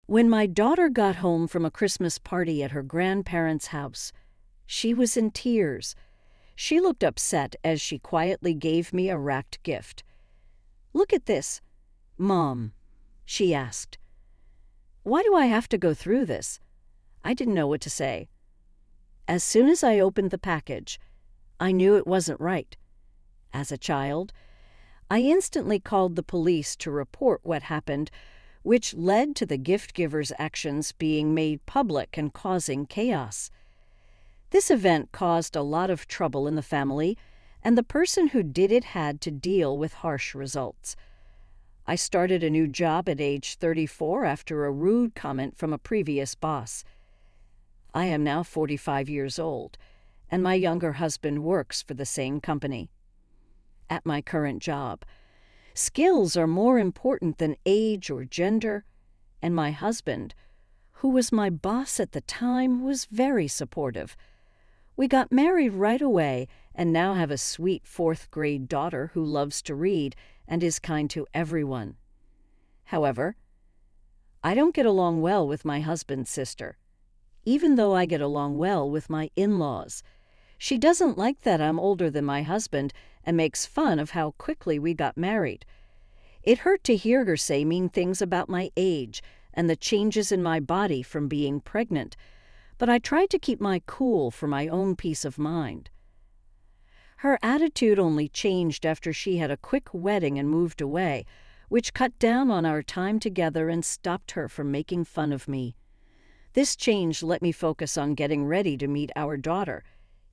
When my daughter got home from a Christmas party at her grandparents' house, she was in tears. She looked upset as she quietly gave me a wrapped gift. "Look at this, Mom," she asked. "Why do I have to go through this?" I didn't know what to say. As soon as I opened the package, I knew it wasn't right. As a child, I instantly called the police to report what happened, which led to the gift giver's actions being made public and causing chaos. This event caused a lot of trouble in the family, and the person who did it had to deal with harsh results. I started a new job at age 34 after a rude comment from a previous boss. I am now 45 years old, and my younger husband works for the same company. At my current job, skills are more important than age or gender, and my husband, who was my boss at the time, was very supportive. We got married right away and now have a sweet 4th-grade daughter who loves to read and is kind to everyone. However, I don't get along well with my husband's sister, even though I get along well with my in-laws. She doesn't like that I'm older than my husband and makes fun of how quickly we got married. It hurt to hear her say mean things about my age and the changes in my body from being pregnant, but I tried to keep my cool for my own peace of mind. Her attitude only changed after she had a quick wedding and moved away, which cut down on our time together and stopped her from making fun of me. This change let me focus on getting ready to meet our daughter,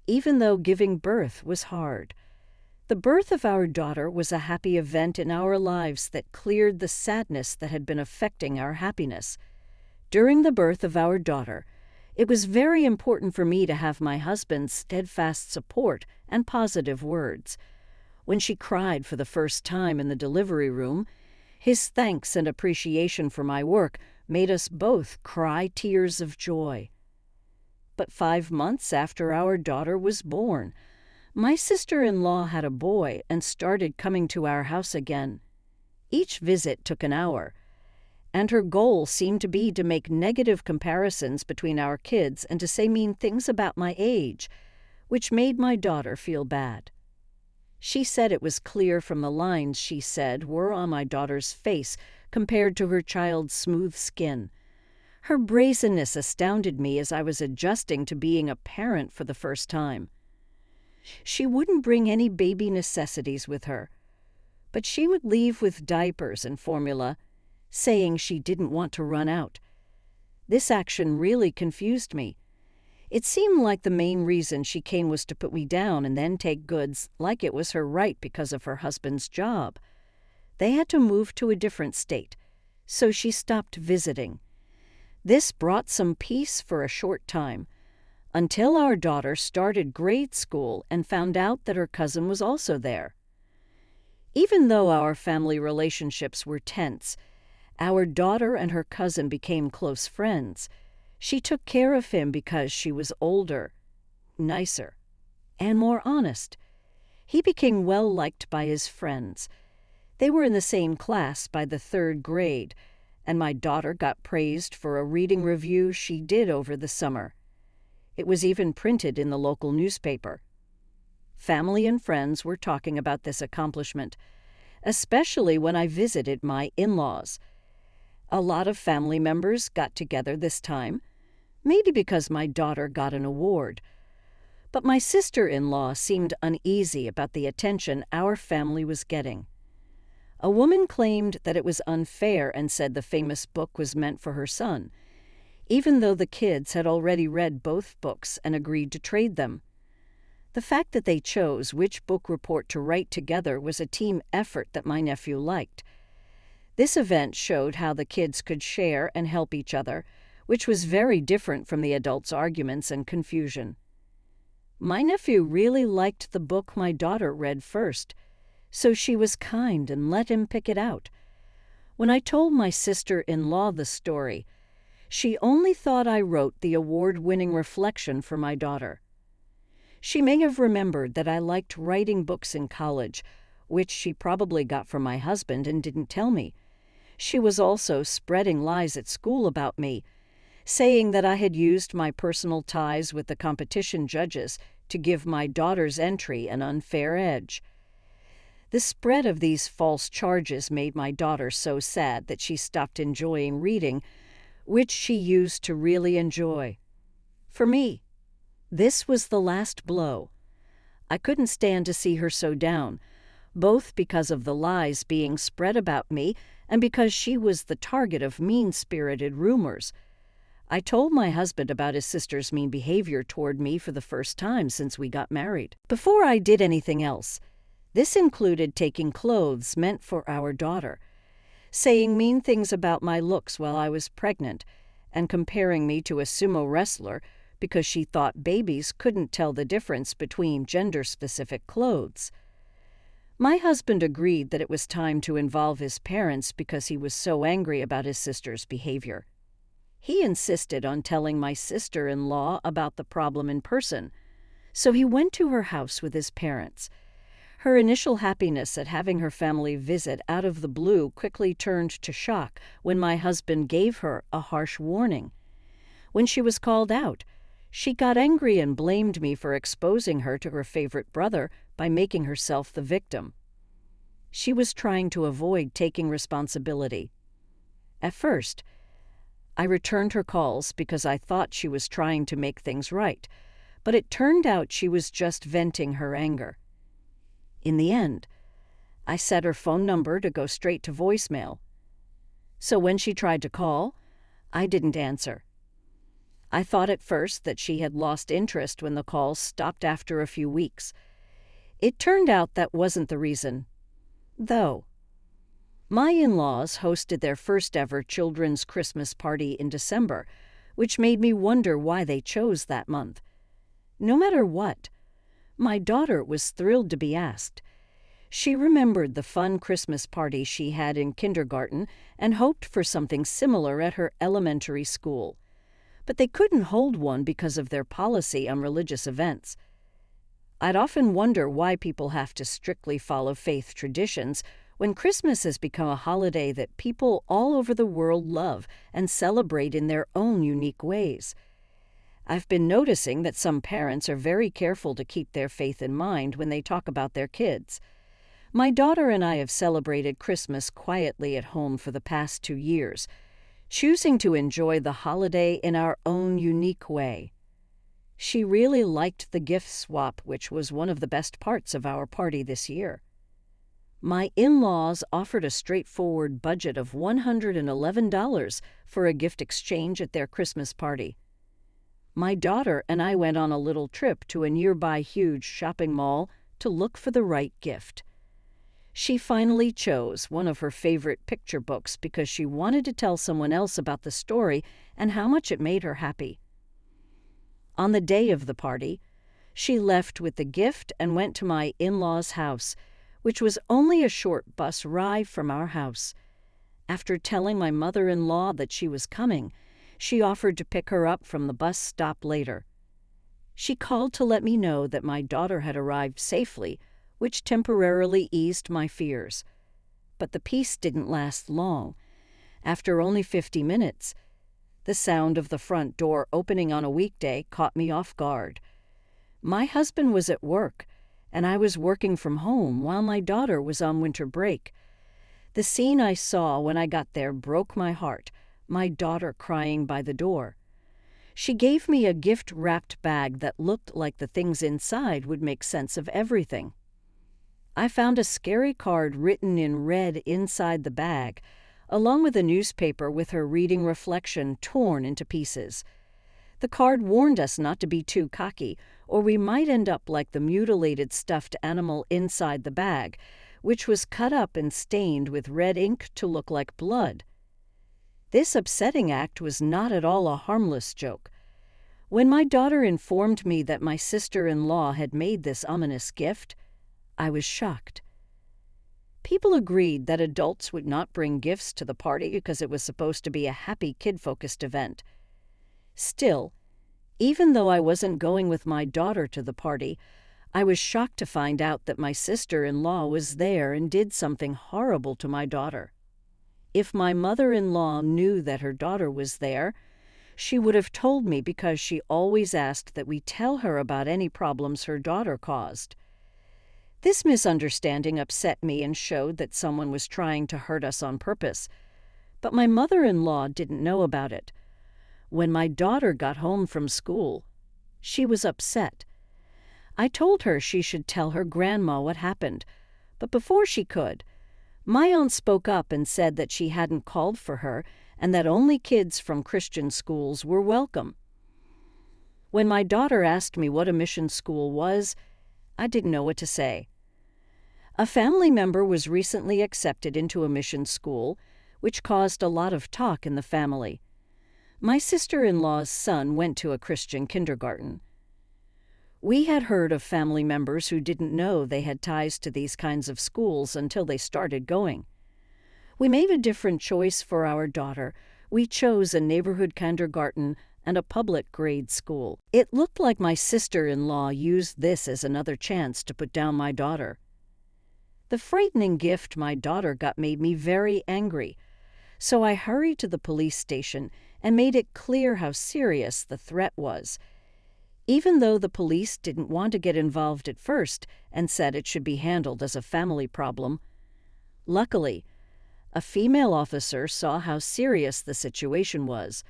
even though giving birth was hard. The birth of our daughter was a happy event in our lives that cleared the sadness that had been affecting our happiness. During the birth of our daughter, it was very important for me to have my husband's steadfast support and positive words. When she cried for the first time in the delivery room, his thanks and appreciation for my work made us both cry tears of joy. But 5 months after our daughter was born, my sister-in-law had a boy and started coming to our house again. Each visit took an hour, and her goal seemed to be to make negative comparisons between our kids and to say mean things about my age, which made my daughter feel bad. She said it was clear from the lines she said were on my daughter's face compared to her child's smooth skin. Her brazenness astounded me as I was adjusting to being a parent for the first time. She wouldn't bring any baby necessities with her, but she would leave with diapers and formula, saying she didn't want to run out. This action really confused me. It seemed like the main reason she came was to put me down and then take goods like it was her right because of her husband's job. They had to move to a different state, so she stopped visiting. This brought some peace for a short time, until our daughter started grade school and found out that her cousin was also there. Even though our family relationships were tense, our daughter and her cousin became close friends. She took care of him because she was older, nicer, and more honest. He became well-liked by his friends. They were in the same class by the 3rd grade, and my daughter got praised for a reading review she did over the summer. It was even printed in the local newspaper. Family and friends were talking about this accomplishment, especially when I visited my in-laws. A lot of family members got together this time, maybe because my daughter got an award. But my sister-in-law seemed uneasy about the attention our family was getting. A woman claimed that it was unfair and said the famous book was meant for her son, even though the kids had already read both books and agreed to trade them. The fact that they chose which book report to write together was a team effort that my nephew liked. This event showed how the kids could share and help each other, which was very different from the adults' arguments and confusion. My nephew really liked the book my daughter read first, so she was kind and let him pick it out. When I told my sister-in-law the story, she only thought I wrote the award-winning reflection for my daughter. She may have remembered that I liked writing books in college, which she probably got from my husband and didn't tell me. She was also spreading lies at school about me, saying that I had used my personal ties with the competition judges to give my daughter's entry an unfair edge. The spread of these false charges made my daughter so sad that she stopped enjoying reading, which she used to really enjoy. For me, this was the last blow. I couldn't stand to see her so down, both because of the lies being spread about me and because she was the target of mean-spirited rumors. I told my husband about his sister's mean behavior toward me for the first time since we got married. Before I did anything else, this included taking clothes meant for our daughter, saying mean things about my looks while I was pregnant, and comparing me to a sumo wrestler because she thought babies couldn't tell the difference between gender-specific clothes. My husband agreed that it was time to involve his parents because he was so angry about his sister's behavior. He insisted on telling my sister-in-law about the problem in person, so he went to her house with his parents. Her initial happiness at having her family visit out of the blue quickly turned to shock when my husband gave her a harsh warning. When she was called out, she got angry and blamed me for exposing her to her favorite brother by making herself the victim. She was trying to avoid taking responsibility. At first, I returned her calls because I thought she was trying to make things right, but it turned out she was just venting her anger. In the end, I set her phone number to go straight to voicemail. So when she tried to call, I didn't answer. I thought at first that she had lost interest when the calls stopped after a few weeks. It turned out that wasn't the reason, though. My in-laws hosted their first-ever children's Christmas party in December, which made me wonder why they chose that month. No matter what, my daughter was thrilled to be asked. She remembered the fun Christmas party she had in kindergarten and hoped for something similar at her elementary school. But they couldn't hold one because of their policy on religious events. I'd often wonder why people have to strictly follow faith traditions when Christmas has become a holiday that people all over the world love and celebrate in their own unique ways. I've been noticing that some parents are very careful to keep their faith in mind when they talk about their kids. My daughter and I have celebrated Christmas quietly at home for the past 2 years, choosing to enjoy the holiday in our own unique way. She really liked the gift swap, which was one of the best parts of our party this year. My in-laws offered a straightforward budget of $111 for a gift exchange at their Christmas party. My daughter and I went on a little trip to a nearby huge shopping mall to look for the right gift. She finally chose one of her favorite picture books because she wanted to tell someone else about the story and how much it made her happy. On the day of the party, she left with the gift and went to my in-laws' house, which was only a short bus ride from our house. After telling my mother-in-law that she was coming, she offered to pick her up from the bus stop later. She called to let me know that my daughter had arrived safely, which temporarily eased my fears. But the peace didn't last long. After only 50 minutes, the sound of the front door opening on a weekday caught me off guard. My husband was at work, and I was working from home while my daughter was on winter break. The scene I saw when I got there broke my heart, my daughter crying by the door. She gave me a gift-wrapped bag that looked like the things inside would make sense of everything. I found a scary card written in red inside the bag, along with a newspaper with her reading reflection torn into pieces. The card warned us not to be too cocky, or we might end up like the mutilated stuffed animal inside the bag, which was cut up and stained with red ink to look like blood. This upsetting act was not at all a harmless joke. When my daughter informed me that my sister-in-law had made this ominous gift, I was shocked. People agreed that adults would not bring gifts to the party because it was supposed to be a happy kid-focused event. Still, even though I wasn't going with my daughter to the party, I was shocked to find out that my sister-in-law was there and did something horrible to my daughter. If my mother-in-law knew that her daughter was there, she would have told me because she always asked that we tell her about any problems her daughter caused. This misunderstanding upset me and showed that someone was trying to hurt us on purpose. But my mother-in-law didn't know about it. When my daughter got home from school, she was upset. I told her she should tell her grandma what happened, but before she could, my aunt spoke up and said that she hadn't called for her and that only kids from Christian schools were welcome. When my daughter asked me what a mission school was, I didn't know what to say. A family member was recently accepted into a mission school, which caused a lot of talk in the family. My sister-in-law's son went to a Christian kindergarten. We had heard of family members who didn't know they had ties to these kinds of schools until they started going. We made a different choice for our daughter. We chose a neighborhood kindergarten and a public grade school. It looked like my sister-in-law used this as another chance to put down my daughter. The frightening gift my daughter got made me very angry, so I hurried to the police station and made it clear how serious the threat was. Even though the police didn't want to get involved at first and said it should be handled as a family problem. Luckily, a female officer saw how serious the situation was.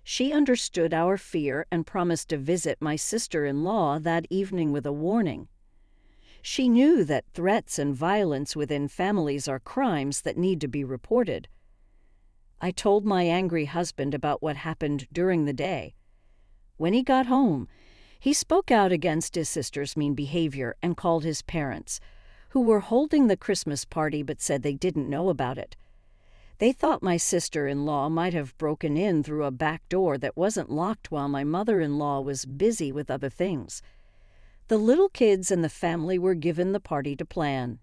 She understood our fear and promised to visit my sister-in-law that evening with a warning. She knew that threats and violence within families are crimes that need to be reported. I told my angry husband about what happened during the day. When he got home, he spoke out against his sister's mean behavior and called his parents, who were holding the Christmas party but said they didn't know about it. They thought my sister-in-law might have broken in through a back door that wasn't locked while my mother-in-law was busy with other things. The little kids and the family were given the party to plan.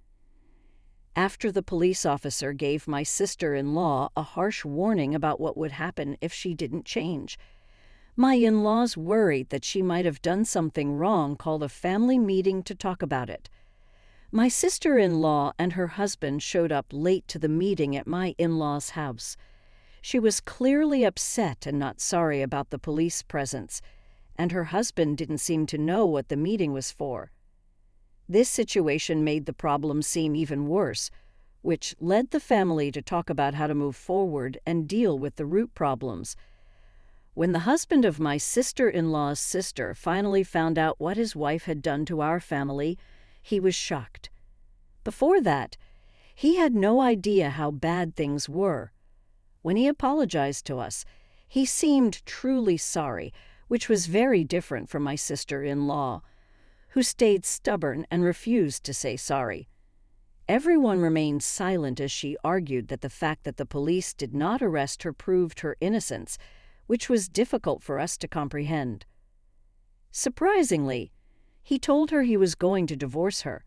After the police officer gave my sister-in-law a harsh warning about what would happen if she didn't change, my in-laws worried that she might have done something wrong, called a family meeting to talk about it. My sister-in-law and her husband showed up late to the meeting at my in-laws' house. She was clearly upset and not sorry about the police presence, and her husband didn't seem to know what the meeting was for. This situation made the problem seem even worse, which led the family to talk about how to move forward and deal with the root problems. When the husband of my sister-in-law's sister finally found out what his wife had done to our family, he was shocked. Before that, he had no idea how bad things were. When he apologized to us, he seemed truly sorry, which was very different from my sister-in-law, who stayed stubborn and refused to say sorry. Everyone remained silent as she argued that the fact that the police did not arrest her proved her innocence, which was difficult for us to comprehend. Surprisingly, he told her he was going to divorce her.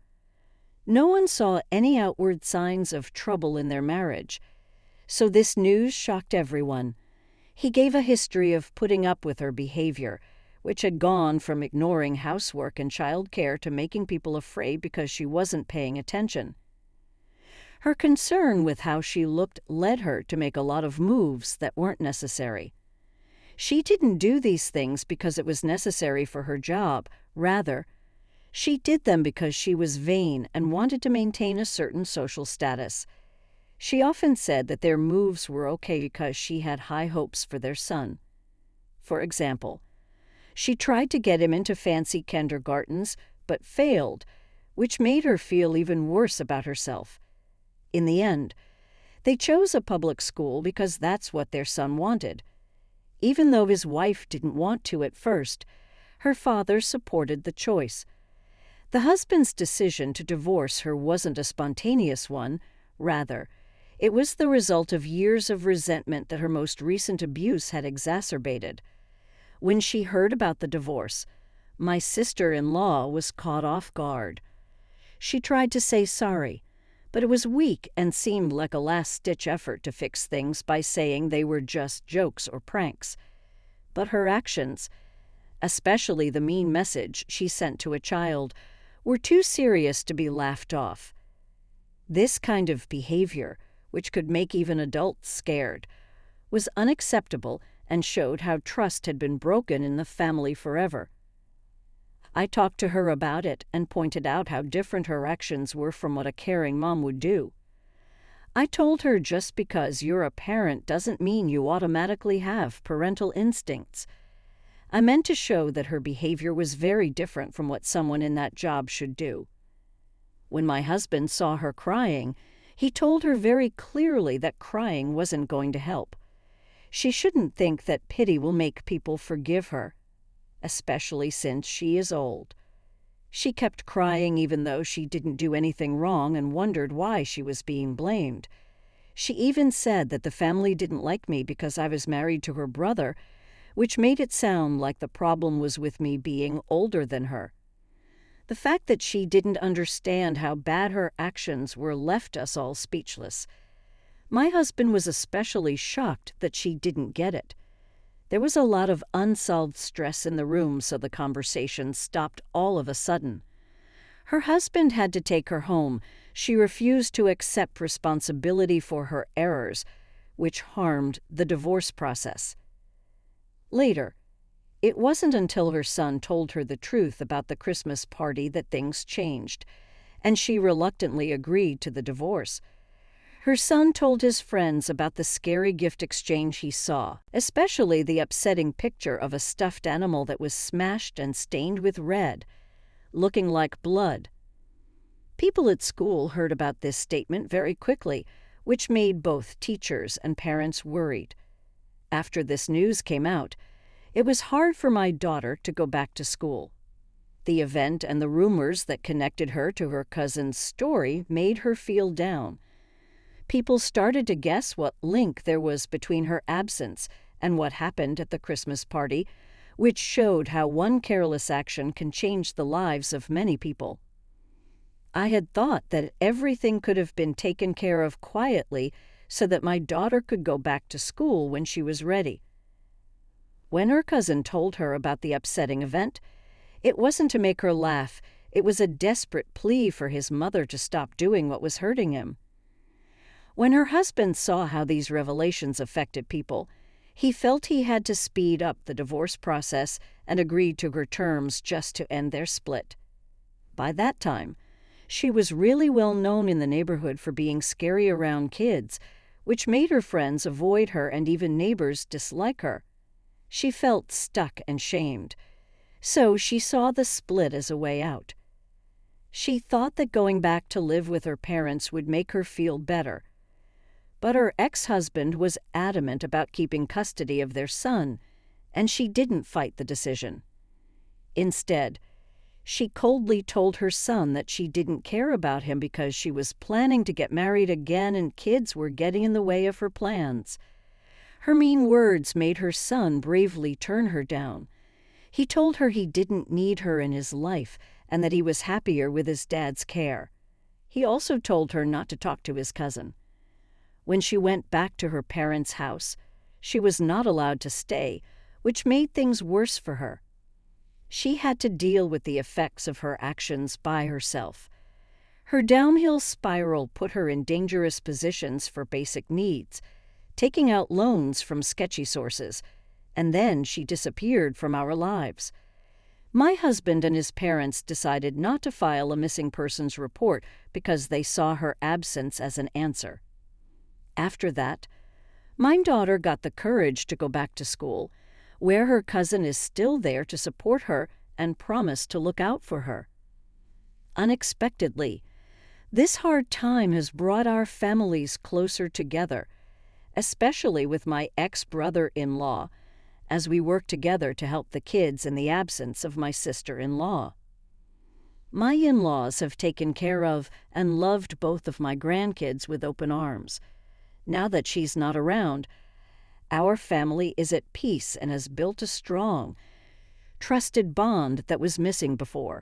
No one saw any outward signs of trouble in their marriage, so this news shocked everyone. He gave a history of putting up with her behavior, which had gone from ignoring housework and child care to making people afraid because she wasn't paying attention. Her concern with how she looked led her to make a lot of moves that weren't necessary. She didn't do these things because it was necessary for her job. Rather, she did them because she was vain and wanted to maintain a certain social status. She often said that their moves were okay because she had high hopes for their son. For example, she tried to get him into fancy kindergartens, but failed, which made her feel even worse about herself. In the end, they chose a public school because that's what their son wanted. Even though his wife didn't want to at first, her father supported the choice. The husband's decision to divorce her wasn't a spontaneous one. Rather, it was the result of years of resentment that her most recent abuse had exacerbated. When she heard about the divorce, my sister-in-law was caught off guard. She tried to say sorry, but it was weak and seemed like a last-ditch effort to fix things by saying they were just jokes or pranks. But her actions, especially the mean message she sent to a child, were too serious to be laughed off. This kind of behavior, which could make even adults scared, was unacceptable and showed how trust had been broken in the family forever. I talked to her about it and pointed out how different her actions were from what a caring mom would do. I told her just because you're a parent doesn't mean you automatically have parental instincts. I meant to show that her behavior was very different from what someone in that job should do. When my husband saw her crying, he told her very clearly that crying wasn't going to help. She shouldn't think that pity will make people forgive her, especially since she is old. She kept crying even though she didn't do anything wrong and wondered why she was being blamed. She even said that the family didn't like me because I was married to her brother, which made it sound like the problem was with me being older than her. The fact that she didn't understand how bad her actions were left us all speechless. My husband was especially shocked that she didn't get it. There was a lot of unsolved stress in the room, so the conversation stopped all of a sudden. Her husband had to take her home. She refused to accept responsibility for her errors, which harmed the divorce process. Later, it wasn't until her son told her the truth about the Christmas party that things changed, and she reluctantly agreed to the divorce. Her son told his friends about the scary gift exchange he saw, especially the upsetting picture of a stuffed animal that was smashed and stained with red, looking like blood. People at school heard about this statement very quickly, which made both teachers and parents worried. After this news came out, it was hard for my daughter to go back to school. The event and the rumors that connected her to her cousin's story made her feel down. People started to guess what link there was between her absence and what happened at the Christmas party, which showed how one careless action can change the lives of many people. I had thought that everything could have been taken care of quietly so that my daughter could go back to school when she was ready. When her cousin told her about the upsetting event, it wasn't to make her laugh, it was a desperate plea for his mother to stop doing what was hurting him. When her husband saw how these revelations affected people, he felt he had to speed up the divorce process and agreed to her terms just to end their split. By that time, she was really well known in the neighborhood for being scary around kids, which made her friends avoid her and even neighbors dislike her. She felt stuck and shamed, so she saw the split as a way out. She thought that going back to live with her parents would make her feel better. But her ex-husband was adamant about keeping custody of their son, and she didn't fight the decision. Instead, she coldly told her son that she didn't care about him because she was planning to get married again and kids were getting in the way of her plans. Her mean words made her son bravely turn her down. He told her he didn't need her in his life and that he was happier with his dad's care. He also told her not to talk to his cousin. When she went back to her parents' house, she was not allowed to stay, which made things worse for her. She had to deal with the effects of her actions by herself. Her downhill spiral put her in dangerous positions for basic needs, taking out loans from sketchy sources, and then she disappeared from our lives. My husband and his parents decided not to file a missing persons report because they saw her absence as an answer. After that, my daughter got the courage to go back to school, where her cousin is still there to support her and promised to look out for her. Unexpectedly, this hard time has brought our families closer together, especially with my ex-brother-in-law, as we work together to help the kids in the absence of my sister-in-law. My in-laws have taken care of and loved both of my grandkids with open arms. Now that she's not around, our family is at peace and has built a strong, trusted bond that was missing before.